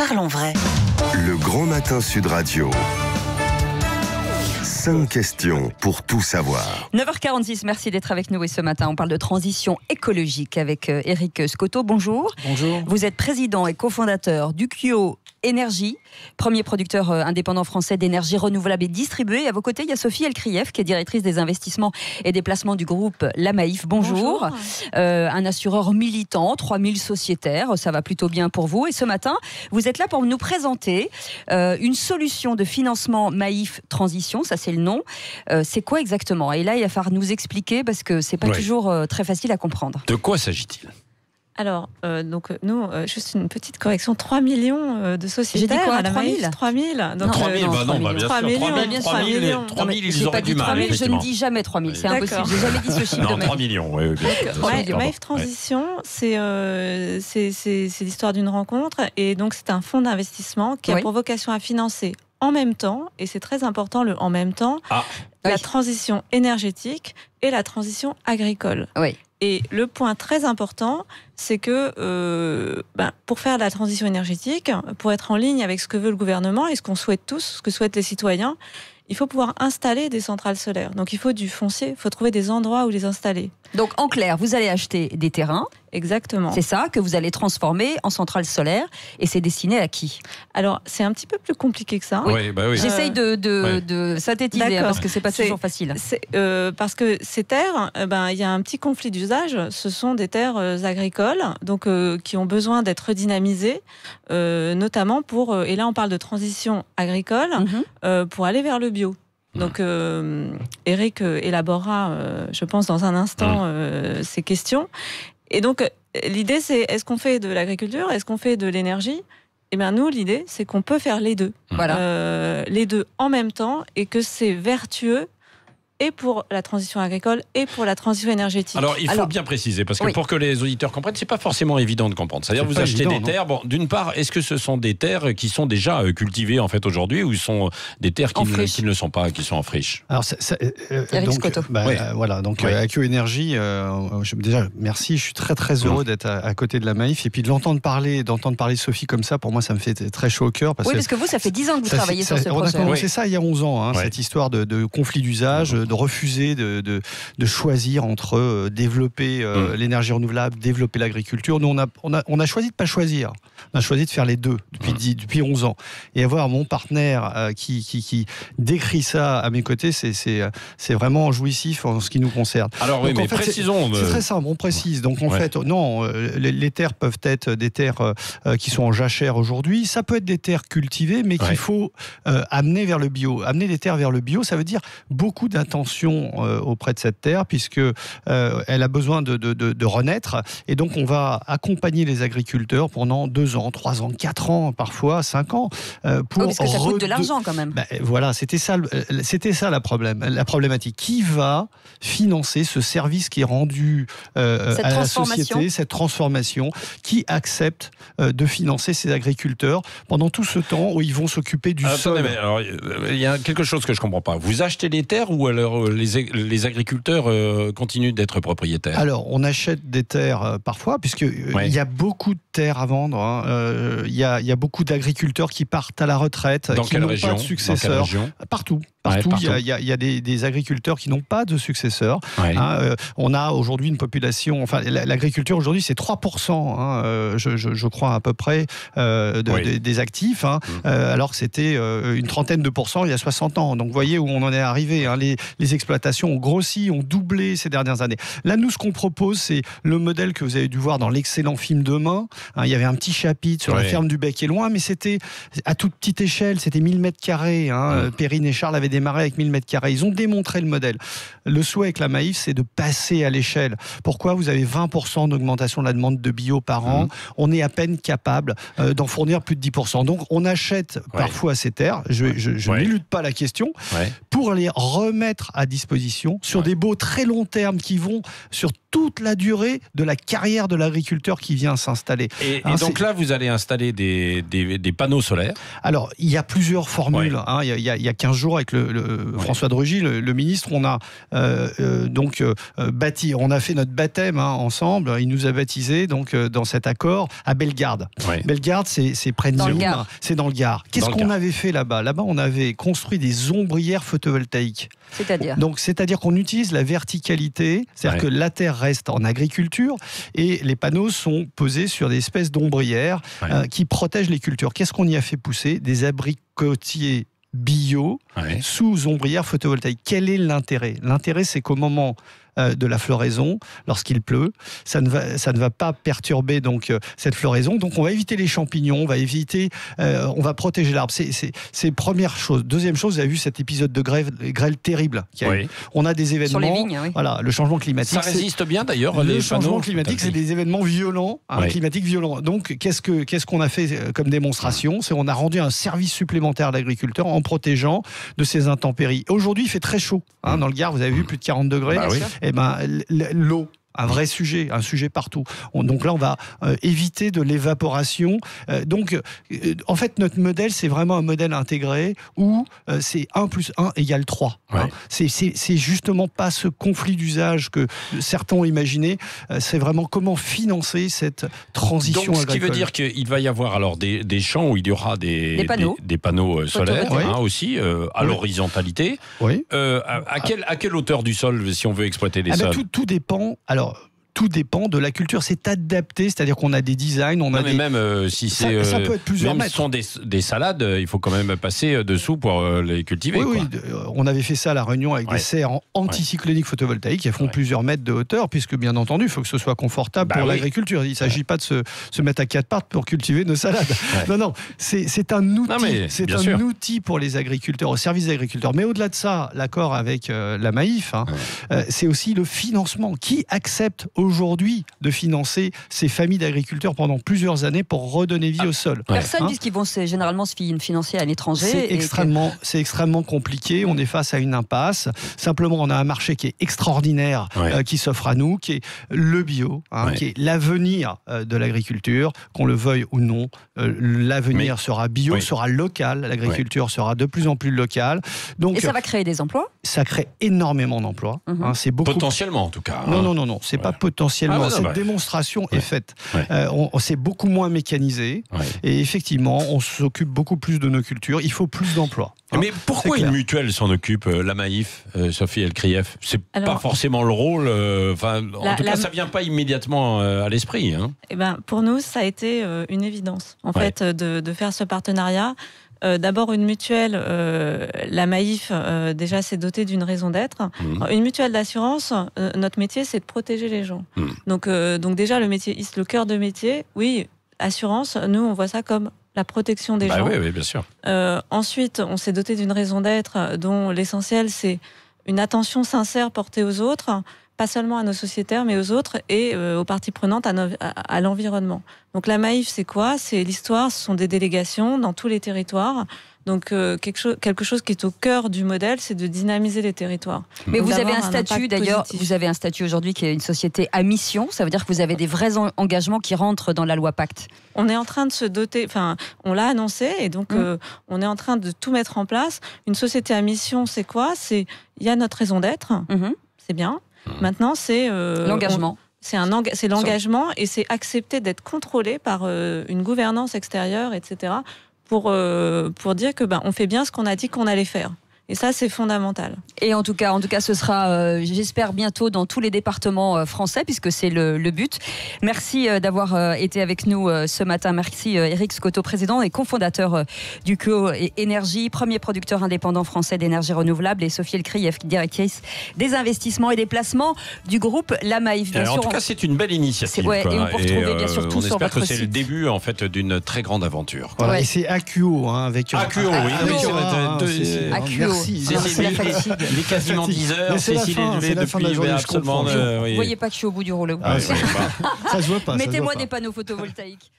Parlons vrai. Le Grand Matin Sud Radio. 5 questions pour tout savoir. 9h46, merci d'être avec nous. Et ce matin, on parle de transition écologique avec Éric Scotto. Bonjour. Bonjour. Vous êtes président et cofondateur d'Ukio Énergie, premier producteur indépendant français d'énergie renouvelable et distribuée. Et à vos côtés, il y a Sophie Elkrieff, qui est directrice des investissements et des placements du groupe La Maïf. Bonjour. Un assureur militant, 3000 sociétaires, ça va plutôt bien pour vous. Et ce matin, vous êtes là pour nous présenter une solution de financement Maïf Transition, ça c'est le nom. C'est quoi exactement? Et là, il va falloir nous expliquer parce que c'est pas toujours très facile à comprendre. De quoi s'agit-il? Alors, nous, juste une petite correction, 3 millions de sociétaires. J'ai dit quoi, à la 3 000 Maïf, 3 000. Donc, 3 000, bah non, bien sûr. 3 millions, 3 000, ils J'ai auraient pas dit du 3 mal, 000, je ne effectivement. dis jamais 3 000, c'est D'accord. impossible. J'ai jamais dit ce chiffre Non, de ma 3 vie. millions, oui, bien sûr. Maïf Transition, c'est l'histoire d'une rencontre. Et donc, c'est un fonds d'investissement qui a pour vocation à financer en même temps, et c'est très important le en même temps, la transition énergétique et la transition agricole. Oui. Et le point très important, c'est que pour faire la transition énergétique, pour être en ligne avec ce que veut le gouvernement et ce qu'on souhaite tous, ce que souhaitent les citoyens, il faut pouvoir installer des centrales solaires. Donc il faut du foncier, il faut trouver des endroits où les installer. Donc en clair, vous allez acheter des terrains. Exactement. C'est ça que vous allez transformer en centrale solaire. Et c'est destiné à qui? Alors c'est un petit peu plus compliqué que ça. Oui. J'essaye de synthétiser parce que c'est pas toujours facile. Parce que ces terres, il y a un petit conflit d'usage. Ce sont des terres agricoles, donc qui ont besoin d'être redynamisées, notamment pour. Et là, on parle de transition agricole pour aller vers le bio. Donc, Éric élaborera, je pense, dans un instant ces questions. Et donc, l'idée, c'est est-ce qu'on fait de l'agriculture? Est-ce qu'on fait de l'énergie? Eh bien, nous, l'idée, c'est qu'on peut faire les deux. Voilà. Les deux en même temps et que c'est vertueux et pour la transition agricole et pour la transition énergétique. Alors, il faut bien préciser, parce que pour que les auditeurs comprennent, c'est pas forcément évident de comprendre. C'est-à-dire, vous achetez des terres. Bon, d'une part, est-ce que ce sont des terres qui sont déjà cultivées en fait aujourd'hui, ou sont des terres qui ne le sont pas, qui sont en friche? Alors, donc Ukio Énergie, déjà merci. Je suis très très heureux d'être à côté de la Maïf et puis de l'entendre parler Sophie comme ça. Pour moi, ça me fait très chaud au cœur. Parce que vous, ça fait 10 ans que vous travaillez sur ce projet. On a commencé ça il y a 11 ans, cette histoire de conflit d'usage, de refuser de choisir entre développer l'énergie renouvelable, développer l'agriculture. Nous, on a choisi de pas choisir. On a choisi de faire les deux depuis 11 ans. Et avoir mon partenaire qui décrit ça à mes côtés, c'est vraiment jouissif en ce qui nous concerne. Alors donc, mais précisons. C'est très simple, on précise. Donc en fait, non, les terres peuvent être des terres qui sont en jachère aujourd'hui. Ça peut être des terres cultivées, mais qu'il faut amener vers le bio. Amener les terres vers le bio, ça veut dire beaucoup d'attention auprès de cette terre, puisque elle a besoin de renaître. Et donc on va accompagner les agriculteurs pendant 2 ans, 3 ans, 4 ans, parfois 5 ans. Parce que ça coûte de l'argent quand même. Voilà, c'était ça la problématique. Qui va financer ce service qui est rendu à la société, cette transformation? Qui accepte de financer ces agriculteurs pendant tout ce temps où ils vont s'occuper du sol? Alors, il y a quelque chose que je ne comprends pas. Vous achetez les terres ou alors les agriculteurs continuent d'être propriétaires? Alors, on achète des terres parfois, puisqu'il y a beaucoup de terres à vendre. Il y a beaucoup d'agriculteurs qui partent à la retraite, qui n'ont pas de successeurs. Partout. Il y a des agriculteurs qui n'ont pas de successeurs. On a aujourd'hui une population... Enfin, l'agriculture aujourd'hui, c'est 3%, je crois, à peu près, des actifs, alors que c'était une trentaine de pourcents il y a 60 ans. Donc, vous voyez où on en est arrivé. Les exploitations ont grossi, ont doublé ces dernières années. Là, nous, ce qu'on propose, c'est le modèle que vous avez dû voir dans l'excellent film Demain. Il y avait un petit chapitre sur la ferme du Bec et Loin, mais c'était à toute petite échelle, c'était 1000 mètres carrés. Perrine et Charles avaient démarré avec 1000 mètres carrés. Ils ont démontré le modèle. Le souhait avec la Maïf, c'est de passer à l'échelle. Pourquoi? Vous avez 20% d'augmentation de la demande de bio par an. On est à peine capable d'en fournir plus de 10%. Donc, on achète parfois ces terres. Je n'élude pas la question. Pour les remettre à disposition sur des baux très long terme qui vont sur toute la durée de la carrière de l'agriculteur qui vient s'installer. Et donc là, vous allez installer des panneaux solaires? Alors, il y a plusieurs formules. Il y a 15 jours, avec François de Rugy, le ministre, on a bâti, on a fait notre baptême ensemble. Il nous a baptisés donc dans cet accord à Bellegarde. Oui. Bellegarde, c'est près de Nîmes, c'est dans le Gard. Qu'est-ce qu'on avait fait là-bas ? Là-bas, on avait construit des ombrières photovoltaïques. C'est-à-dire qu'on utilise la verticalité, c'est-à-dire que la terre reste en agriculture et les panneaux sont posés sur des espèces d'ombrières qui protègent les cultures. Qu'est-ce qu'on y a fait pousser ? Des abricotiers bio sous ombrières photovoltaïques. Quel est l'intérêt ? L'intérêt, c'est qu'au moment de la floraison, lorsqu'il pleut, ça ne va pas perturber donc cette floraison. Donc on va éviter les champignons, on va protéger l'arbre. C'est première chose. Deuxième chose, vous avez vu cet épisode de grêle terrible. On a des événements. Sur les vignes, voilà, le changement climatique. Ça résiste bien d'ailleurs. Le changement climatique, c'est des événements violents, climatiques violents. Donc qu'est-ce qu'on a fait comme démonstration ? C'est on a rendu un service supplémentaire à l'agriculteur en protégeant de ces intempéries. Aujourd'hui, il fait très chaud. Dans le Gard, vous avez vu plus de 40 degrés. L'eau, un vrai sujet, un sujet partout. Donc là, on va éviter de l'évaporation. En fait, notre modèle, c'est vraiment un modèle intégré où c'est 1 + 1 = 3. C'est justement pas ce conflit d'usage que certains ont imaginé. C'est vraiment comment financer cette transition agricole. Ce qui veut dire qu'il va y avoir alors des champs où il y aura des panneaux solaires aussi, à l'horizontalité. À quelle hauteur du sol, si on veut exploiter les sols ? Tout dépend. Tout dépend de la culture, c'est adapté, c'est-à-dire qu'on a des designs, même si c'est ça peut être plusieurs mètres. Ce sont des salades, il faut quand même passer dessous pour les cultiver. Oui, on avait fait ça à La Réunion avec des serres anticycloniques photovoltaïques qui font plusieurs mètres de hauteur, puisque bien entendu, il faut que ce soit confortable pour l'agriculture. Il ne s'agit pas de se mettre à 4 pattes pour cultiver nos salades. Non, c'est un outil, outil pour les agriculteurs, au service des agriculteurs. Mais au-delà de ça, l'accord avec la Maïf, c'est aussi le financement. Qui accepte aujourd'hui de financer ces familles d'agriculteurs pendant plusieurs années pour redonner vie au sol. Personne, puisqu'ils vont généralement se financer à l'étranger. C'est extrêmement compliqué, on est face à une impasse. Simplement, on a un marché qui est extraordinaire, qui s'offre à nous, qui est le bio, qui est l'avenir de l'agriculture, qu'on le veuille ou non. L'avenir sera bio, sera local, l'agriculture sera de plus en plus locale. Donc, et ça va créer des emplois ? Ça crée énormément d'emplois. C'est beaucoup... Potentiellement, en tout cas. Non, c'est pas potentiellement. Cette démonstration est faite. C'est beaucoup moins mécanisé. Et effectivement, on s'occupe beaucoup plus de nos cultures. Il faut plus d'emplois. Mais pourquoi une mutuelle s'en occupe, la Maïf, Sophie El-Krief ? C'est pas forcément le rôle. En tout cas, ça vient pas immédiatement à l'esprit. Pour nous, ça a été une évidence, en fait, de faire ce partenariat. D'abord, une mutuelle, la Maïf, déjà, s'est dotée d'une raison d'être. Une mutuelle d'assurance, notre métier, c'est de protéger les gens. Donc déjà, le métier, le cœur de métier, assurance, nous, on voit ça comme la protection des gens. Oui, bien sûr. Ensuite, on s'est doté d'une raison d'être dont l'essentiel, c'est une attention sincère portée aux autres, pas seulement à nos sociétaires, mais aux autres et aux parties prenantes, à l'environnement. Donc la Maïf, c'est quoi ? C'est l'histoire, ce sont des délégations dans tous les territoires. Donc quelque chose qui est au cœur du modèle, c'est de dynamiser les territoires. Mais vous avez un statut d'ailleurs, vous avez un statut aujourd'hui qui est une société à mission, ça veut dire que vous avez des vrais engagements qui rentrent dans la loi Pacte. On est en train de se doter, on l'a annoncé et donc on est en train de tout mettre en place. Une société à mission, c'est quoi ? Il y a notre raison d'être, c'est bien. Maintenant, c'est l'engagement. C'est l'engagement et c'est accepter d'être contrôlé par une gouvernance extérieure, etc. pour dire que on fait bien ce qu'on a dit qu'on allait faire. Et ça, c'est fondamental. Et en tout cas, ce sera, j'espère, bientôt dans tous les départements français, puisque c'est le but. Merci d'avoir été avec nous ce matin. Merci Éric Scotto, président et cofondateur du QO Énergie, premier producteur indépendant français d'énergie renouvelable, et Sophie El-Krief, directrice des investissements et des placements du groupe La Maïf. En tout cas, c'est une belle initiative. Et on peut retrouver bien sûr tout sur votre site. On espère que c'est le début en fait d'une très grande aventure. Voilà. Et c'est AQO avec AQO, AQO. C'est la fatigue. Il est quasiment 10h. Cécile est levée depuis absolument. Vous ne voyez pas que je suis au bout du rouleau. Ça se voit pas. Mettez-moi des panneaux photovoltaïques.